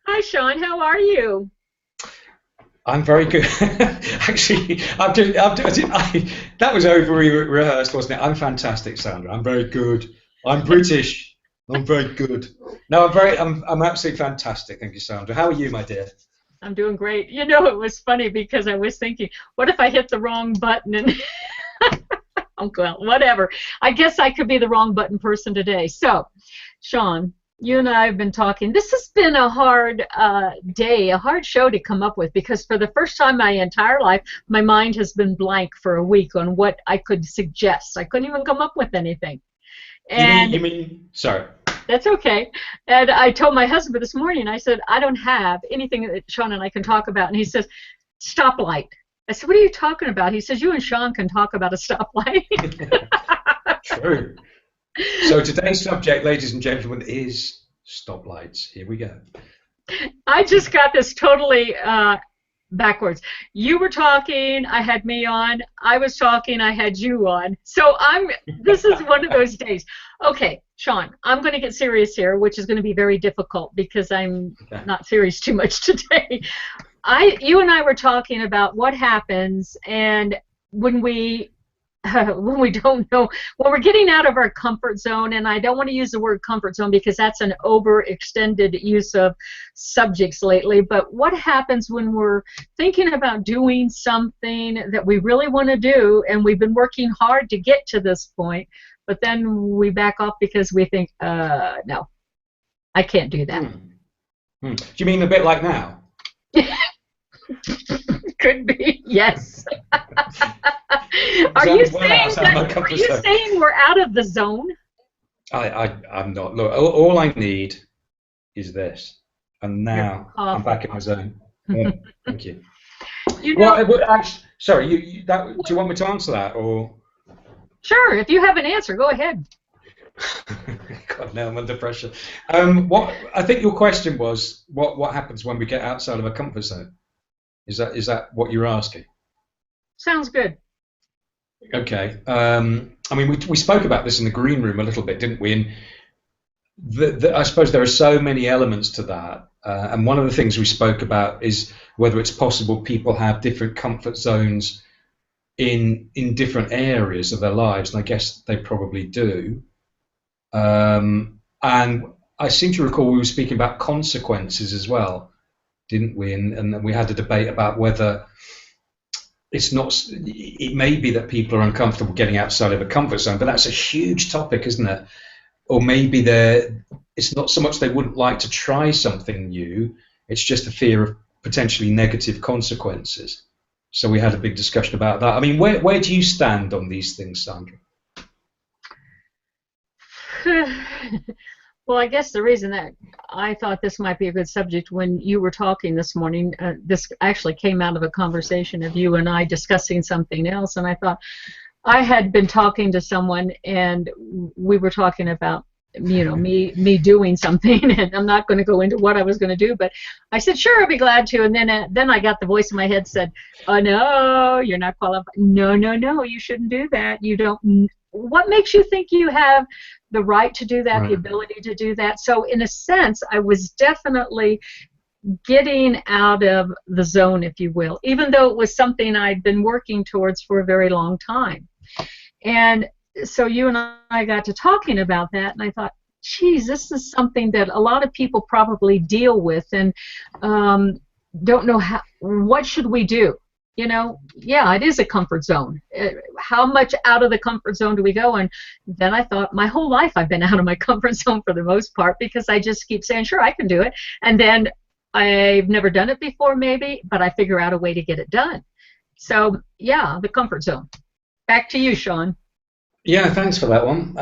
Hi, Sean. How are you? I'm very good. Actually, that was over rehearsed, wasn't it? I'm fantastic, Sandra. I'm very good. I'm British. I'm very good. No, I'm absolutely fantastic. Thank you, Sandra. How are you, my dear? I'm doing great. It was funny because I was thinking, what if I hit the wrong button and oh, well, whatever. I guess I could be the wrong button person today. So, Sean, you and I have been talking. This has been a hard day, a hard show to come up with because for the first time in my entire life, my mind has been blank for a week on what I could suggest. I couldn't even come up with anything. You mean And you mean sorry. that's okay. And I told my husband this morning, I said, I don't have anything that Sean and I can talk about. And he says, stoplight. I said, what are you talking about? He says, you and Sean can talk about a stoplight. True. So today's subject, ladies and gentlemen, is stoplights. Here we go. I just got this totally backwards. You were talking, I had me on. I was talking, I had you on. This is one of those days. Okay, Sean, I'm going to get serious here, which is going to be very difficult because I'm Okay. not serious too much today. You and I were talking about what happens and when we when we don't know, when we're getting out of our comfort zone, and I don't want to use the word comfort zone because that's an overextended use of subjects lately, but what happens when we're thinking about doing something that we really want to do and we've been working hard to get to this point, but then we back off because we think, no, I can't do that. Hmm. Do you mean a bit like now? Could be, yes. Because Are you I'm well saying outside that? my Are comfort you zone. saying we're out of the zone? I'm not. Look, all I need is this, and Your now I'm coffee. back in my zone. Yeah, thank you. You Well, know, actually, sorry. Do you want me to answer that, or sure. If you have an answer, go ahead. God, now I'm under pressure. What I think your question was, what happens when we get outside of a comfort zone? Is that what you're asking? Sounds good. Okay. I mean, we spoke about this in the green room a little bit, didn't we? And I suppose there are so many elements to that. And one of the things we spoke about is whether it's possible people have different comfort zones in different areas of their lives, and I guess they probably do. And I seem to recall we were speaking about consequences as well, didn't we? And we had a debate about whether it's not. It may be that people are uncomfortable getting outside of a comfort zone, but that's a huge topic, isn't it? Or maybe it's not so much they wouldn't like to try something new, it's just a fear of potentially negative consequences. So we had a big discussion about that. I mean, where do you stand on these things, Sandra? Well, I guess the reason that I thought this might be a good subject when you were talking this morning, this actually came out of a conversation of you and I discussing something else, and I thought I had been talking to someone and we were talking about me doing something and I'm not going to go into what I was going to do, but I said sure, I'll be glad to, and then I got the voice in my head said, oh no, you're not qualified, no, no, no, you shouldn't do that, you don't, what makes you think you have the right to do that, the Right. ability to do that? So in a sense I was definitely getting out of the zone, if you will, even though it was something I'd been working towards for a very long time. And so you and I got to talking about that, and I thought, geez, this is something that a lot of people probably deal with and um, don't know what should we do? Yeah, it is a comfort zone. How much out of the comfort zone do we go? And then I thought, my whole life I've been out of my comfort zone for the most part because I just keep saying, sure, I can do it. And then I've never done it before, maybe, but I figure out a way to get it done. So, yeah, the comfort zone. Back to you, Sean. Yeah, thanks for that one.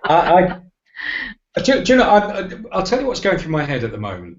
I do you know, I'll tell you what's going through my head at the moment.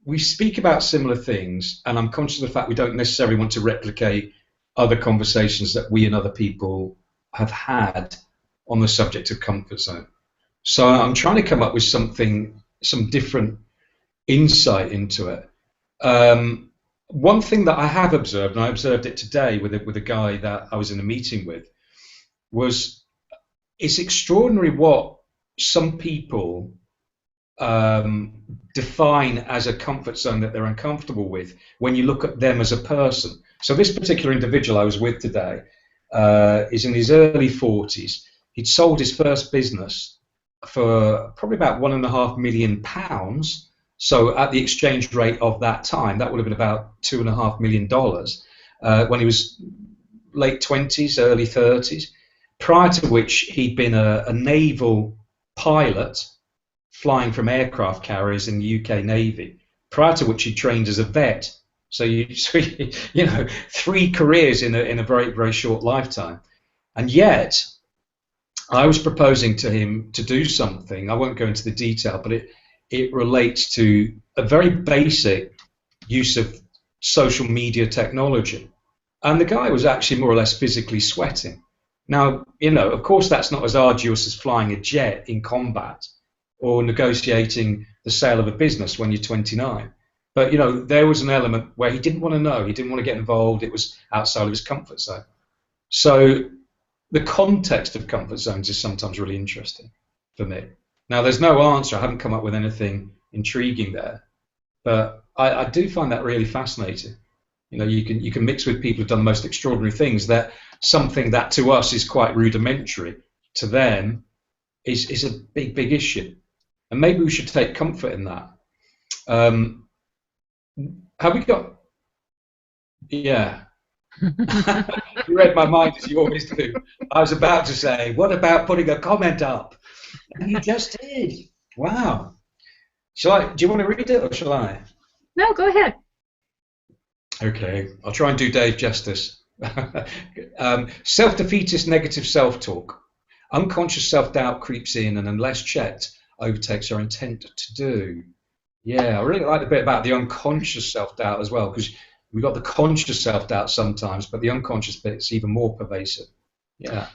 We speak about similar things, and I'm conscious of the fact we don't necessarily want to replicate other conversations that we and other people have had on the subject of comfort zone. So I'm trying to come up with some different insight into it. One thing that I have observed, and I observed it today with a guy that I was in a meeting with, was it's extraordinary what some people define as a comfort zone that they're uncomfortable with when you look at them as a person. So this particular individual I was with today is in his early 40s. He'd sold his first business for probably about £1.5 million. So at the exchange rate of that time, that would have been about $2.5 million when he was late 20s, early 30s. Prior to which he'd been a naval pilot flying from aircraft carriers in the UK Navy. Prior to which he trained as a vet. So you know, 3 careers in a very, very short lifetime. And yet, I was proposing to him to do something. I won't go into the detail, but it relates to a very basic use of social media technology. And the guy was actually more or less physically sweating. Now, you know, of course that's not as arduous as flying a jet in combat or negotiating the sale of a business when you're 29. But, you know, there was an element where he didn't want to know, he didn't want to get involved, it was outside of his comfort zone. So the context of comfort zones is sometimes really interesting for me. Now, there's no answer, I haven't come up with anything intriguing there, but I do find that really fascinating. You know, you can mix with people who've done the most extraordinary things, that something that to us is quite rudimentary, to them is a big, big issue. And maybe we should take comfort in that. Have we got... Yeah. You read my mind as you always do. I was about to say, what about putting a comment up? And you just did. Wow. Do you want to read it or shall I? No, go ahead. Okay, I'll try and do Dave justice. Self-defeatist negative self-talk. Unconscious self-doubt creeps in and unless checked, overtakes our intent to do. Yeah, I really like the bit about the unconscious self-doubt as well, because we've got the conscious self-doubt sometimes, but the unconscious bit's even more pervasive. Yeah.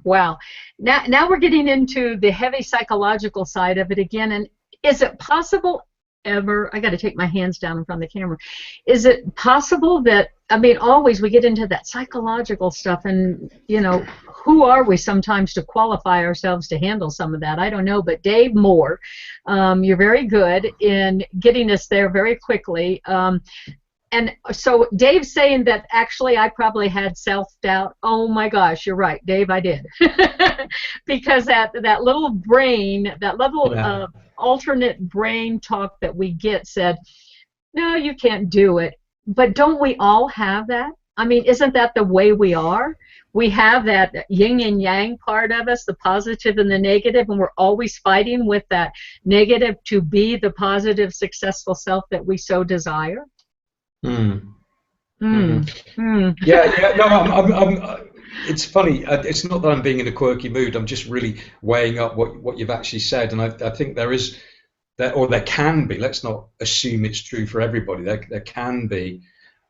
Wow. Now we're getting into the heavy psychological side of it again. And is it possible ever, I got to take my hands down in front of the camera, is it possible that, I mean, always we get into that psychological stuff and, you know, who are we sometimes to qualify ourselves to handle some of that? I don't know, but Dave Moore, you're very good in getting us there very quickly. And so Dave's saying that actually I probably had self-doubt. Oh my gosh, you're right, Dave, I did. Because that little brain, that little alternate brain talk that we get said, no, you can't do it. But don't we all have that? I mean, isn't that the way we are? We have that yin and yang part of us, the positive and the negative, and we're always fighting with that negative to be the positive, successful self that we so desire. Yeah, no, it's funny. It's not that I'm being in a quirky mood. I'm just really weighing up what you've actually said, and I think there is, or there can be. Let's not assume it's true for everybody. There can be,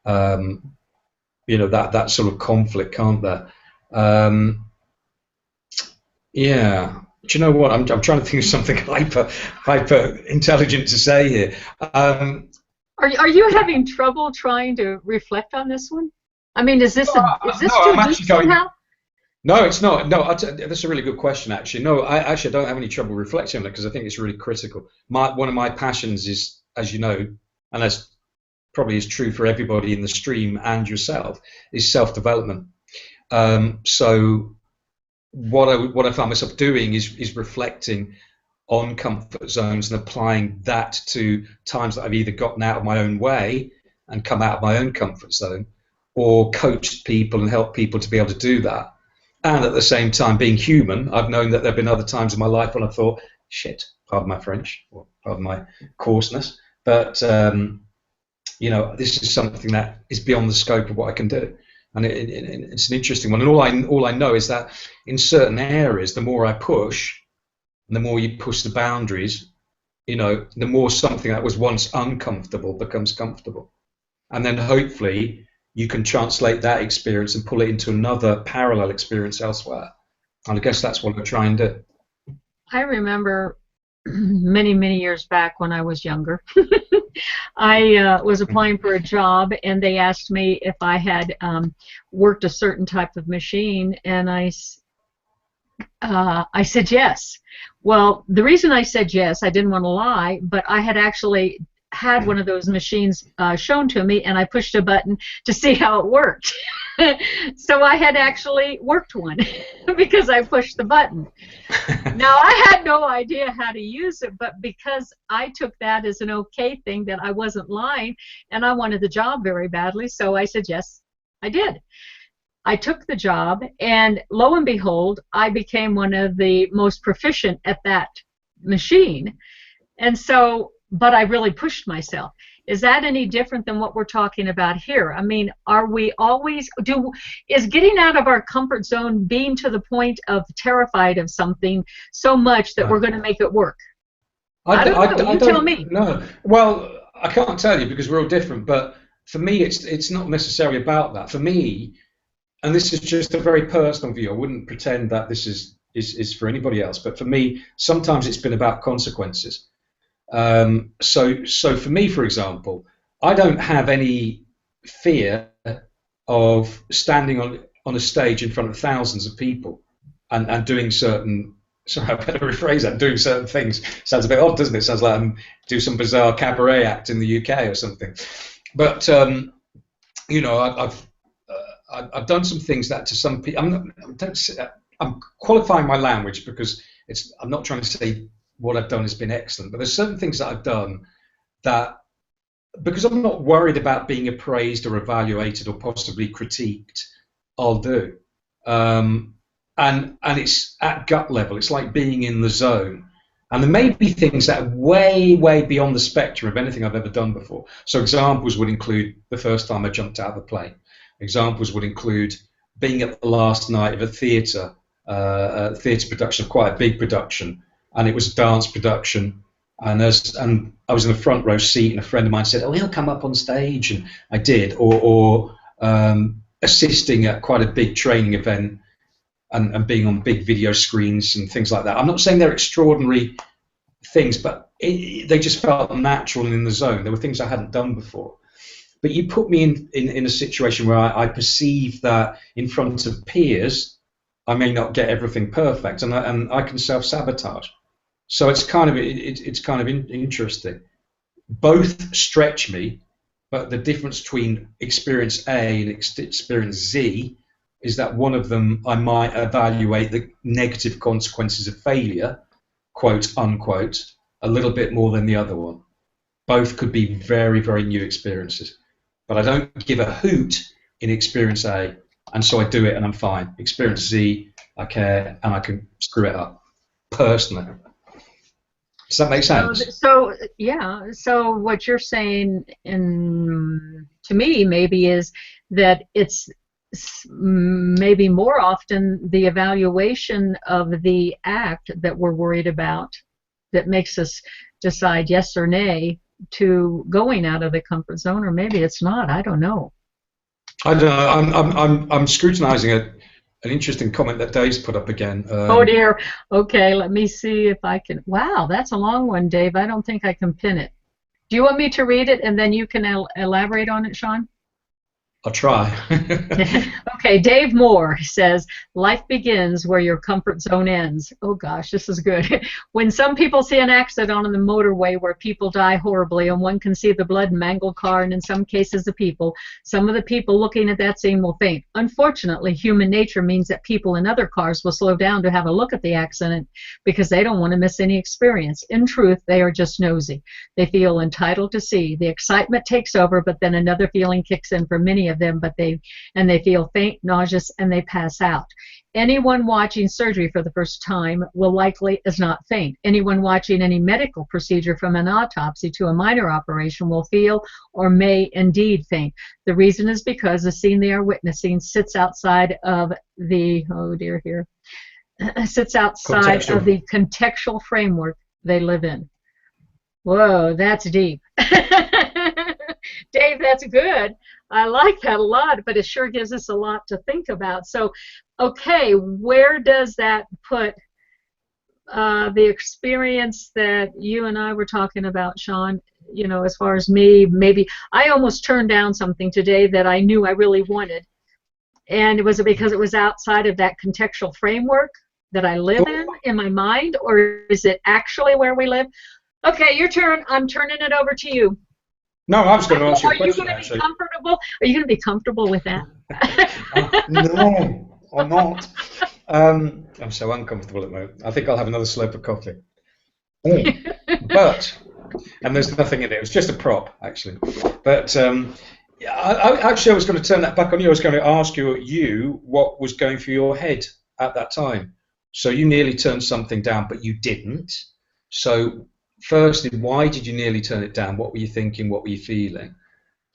you know, that sort of conflict, can't there? Yeah. Do you know what? I'm trying to think of something hyper intelligent to say here. Are you having trouble trying to reflect on this one? I mean, is this too deep somehow? No, it's not. No, that's a really good question, actually. No, I don't have any trouble reflecting on it because I think it's really critical. One of my passions is, as you know, and as probably is true for everybody in the stream and yourself, is self-development. So what I found myself doing is reflecting on comfort zones and applying that to times that I've either gotten out of my own way and come out of my own comfort zone, or coached people and helped people to be able to do that. And at the same time, being human, I've known that there have been other times in my life when I thought, shit, pardon my French, or pardon my coarseness, but you know, this is something that is beyond the scope of what I can do. And it's an interesting one. And all I know is that in certain areas, the more I push, and the more you push the boundaries, you know, the more something that was once uncomfortable becomes comfortable. And then hopefully you can translate that experience and pull it into another parallel experience elsewhere. And I guess that's what I try and do. I remember many, many years back when I was younger, I was applying for a job, and they asked me if I had worked a certain type of machine, and I said yes. Well, the reason I said yes, I didn't want to lie, but I had actually had one of those machines shown to me, and I pushed a button to see how it worked. So I had actually worked one because I pushed the button. Now, I had no idea how to use it, but because I took that as an okay thing, that I wasn't lying, and I wanted the job very badly, so I said yes, I did. I took the job, and lo and behold, I became one of the most proficient at that machine. And so, but I really pushed myself. Is that any different than what we're talking about here? I mean, are we always, is getting out of our comfort zone being to the point of terrified of something so much that we're going to make it work? I don't know. You tell me. No. Well, I can't tell you because we're all different, but for me, it's not necessarily about that. For me, and this is just a very personal view, I wouldn't pretend that this is for anybody else, but for me, sometimes it's been about consequences. So for me, for example, I don't have any fear of standing on a stage in front of thousands of people and doing certain, sorry, I better rephrase that, doing certain things. Sounds a bit odd, doesn't it? Sounds like do some bizarre cabaret act in the UK or something. But you know, I've done some things that to some people, I'm qualifying my language because I'm not trying to say what I've done has been excellent, but there's certain things that I've done that, because I'm not worried about being appraised or evaluated or possibly critiqued, I'll do. And it's at gut level. It's like being in the zone. And there may be things that are way, way beyond the spectrum of anything I've ever done before. So examples would include the first time I jumped out of a plane. Examples would include being at the last night of a theatre production, quite a big production, and it was a dance production. And I was in the front row seat, and a friend of mine said, "Oh, he'll come up on stage," and I did. Or assisting at quite a big training event and being on big video screens and things like that. I'm not saying they're extraordinary things, but they just felt natural and in the zone. There were things I hadn't done before. But you put me in a situation where I perceive that in front of peers, I may not get everything perfect, and I can self-sabotage. So it's kind of interesting. Both stretch me, but the difference between experience A and experience Z is that one of them I might evaluate the negative consequences of failure, quote unquote, a little bit more than the other one. Both could be very, very new experiences. But I don't give a hoot in experience A, and so I do it and I'm fine. Experience Z, I care and I can screw it up, personally. Does that make sense? So yeah, so what you're saying to me maybe is that it's maybe more often the evaluation of the act that we're worried about that makes us decide yes or nay to going out of the comfort zone, or maybe it's not. I don't know. I don't know. I'm scrutinizing an interesting comment that Dave's put up again. Oh dear. Okay, let me see if I can. Wow, that's a long one, Dave. I don't think I can pin it. Do you want me to read it and then you can elaborate on it, Sean? I'll try. Okay, Dave Moore says, life begins where your comfort zone ends. Oh gosh, this is good. When some people see an accident on the motorway where people die horribly and one can see the blood and mangled car and in some cases the people, some of the people looking at that scene will faint. Unfortunately, human nature means that people in other cars will slow down to have a look at the accident because they don't want to miss any experience. In truth, they are just nosy. They feel entitled to see. The excitement takes over, but then another feeling kicks in for many of them, but they feel faint, nauseous, and they pass out. Anyone watching surgery for the first time will likely as not faint. Anyone watching any medical procedure from an autopsy to a minor operation will feel or may indeed faint. The reason is because the scene they are witnessing sits outside of the of the contextual framework they live in. Whoa, that's deep. Dave, that's good. I like that a lot, but it sure gives us a lot to think about. So, okay, where does that put the experience that you and I were talking about, Sean? You know, as far as me, maybe I almost turned down something today that I knew I really wanted, and it was because it was outside of that contextual framework. that I live in my mind, or is it actually where we live? Okay, your turn. I'm turning it over to you. No, I was going to ask you a Are you question, going to be actually. comfortable? Are you going to be comfortable with that? No, I'm not. I'm so uncomfortable at the moment. I think I'll have another slurp of coffee. But, and there's nothing in it. It was just a prop, actually. But actually, I was going to turn that back on you. I was going to ask you what was going through your head at that time. So you nearly turned something down, but you didn't. So firstly, why did you nearly turn it down? What were you thinking? What were you feeling?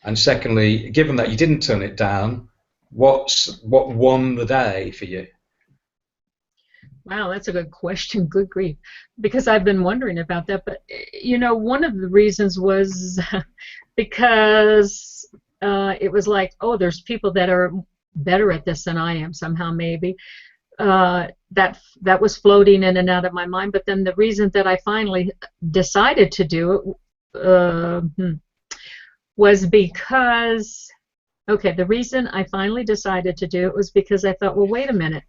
And secondly, given that you didn't turn it down, what won the day for you? Wow, that's a good question. Good grief. Because I've been wondering about that. But, you know, one of the reasons was because it was like, oh, there's people that are better at this than I am somehow, maybe. That was floating in and out of my mind. But then the reason that I finally decided to do it was because, okay, the reason I finally decided to do it was because I thought, well, wait a minute.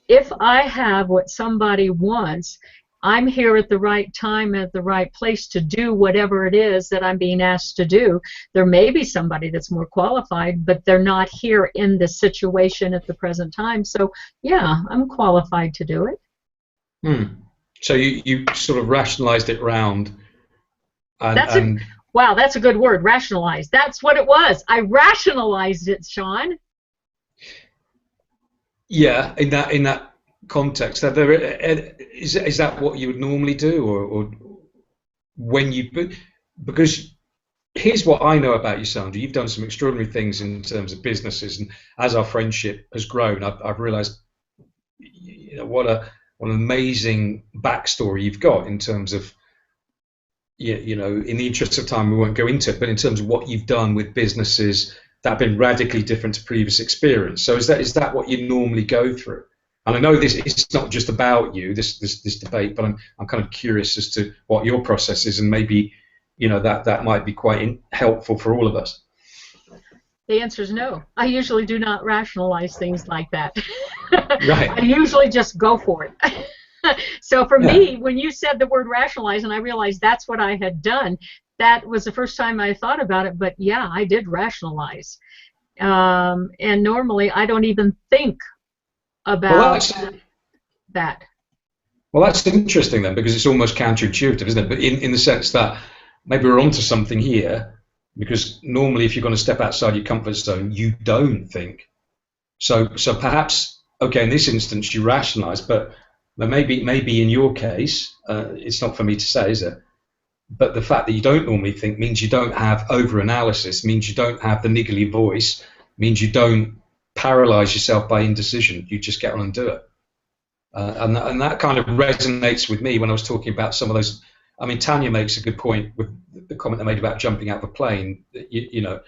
If I have what somebody wants, I'm here at the right time, at the right place to do whatever it is that I'm being asked to do. There may be somebody that's more qualified, but they're not here in this situation at the present time. So, yeah, I'm qualified to do it. So you sort of rationalized it round. Wow, that's a good word, rationalize. That's what it was. I rationalized it, Sean. Yeah, in that context, is that what you would normally do, or when you, because here's what I know about you, Sandra. You've done some extraordinary things in terms of businesses, and as our friendship has grown, I've realised, you know, what an amazing backstory you've got in terms of, you know, in the interest of time, we won't go into it, but in terms of what you've done with businesses that have been radically different to previous experience. So is that what you normally go through? And I know this it's not just about you, this debate, but I'm kind of curious as to what your process is, and maybe, you know, that might be quite helpful for all of us. The answer is no. I usually do not rationalize things like that. Right. I usually just go for it. So for me, when you said the word rationalize and I realized that's what I had done, that was the first time I thought about it. But yeah, I did rationalize. And normally I don't even think about that. Well, that's interesting then, because it's almost counterintuitive, isn't it? But in the sense that maybe we're onto something here, because normally if you're going to step outside your comfort zone, you don't think. So perhaps, okay, in this instance you rationalize, but maybe in your case, it's not for me to say, is it? But the fact that you don't normally think means you don't have over-analysis, means you don't have the niggly voice, means you don't paralyze yourself by indecision. You just get on and do it. And that kind of resonates with me when I was talking about some of those. I mean, Tanya makes a good point with the comment I made about jumping out of a plane. You know,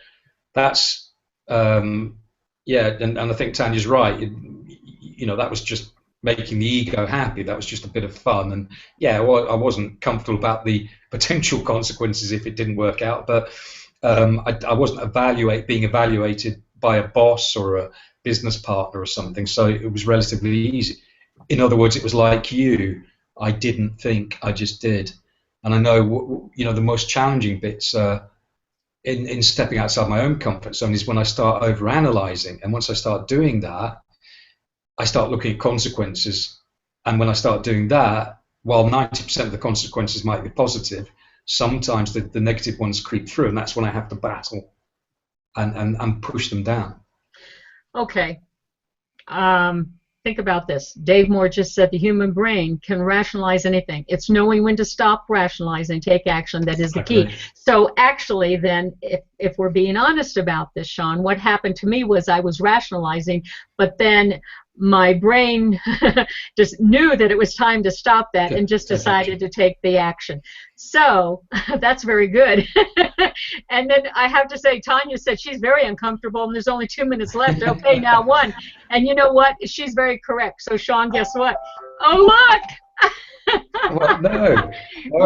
that's, yeah, and I think Tanya's right. You know, that was just making the ego happy. That was just a bit of fun. And yeah, well, I wasn't comfortable about the potential consequences if it didn't work out, but I wasn't being evaluated by a boss or a business partner or something, so it was relatively easy. In other words, it was like you. I didn't think, I just did. And I know, you know, the most challenging bits in stepping outside my own comfort zone is when I start over-analyzing. And once I start doing that, I start looking at consequences. And when I start doing that, while 90% of the consequences might be positive, sometimes the negative ones creep through, and that's when I have to battle and push them down. Okay. Think about this. Dave Moore just said the human brain can rationalize anything. It's knowing when to stop rationalizing, take action, that is the key. So actually then, if we're being honest about this, Sean, what happened to me was I was rationalizing, but then my brain just knew that it was time to stop that and just decided to take the action. So that's very good. And then I have to say, Tanya said she's very uncomfortable and there's only 2 minutes left. Okay, now 1. And you know what? She's very correct. So Sean, guess what? Oh, look! Well, no.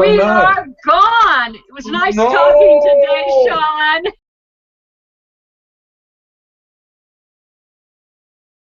We are gone. It was nice talking today, Sean.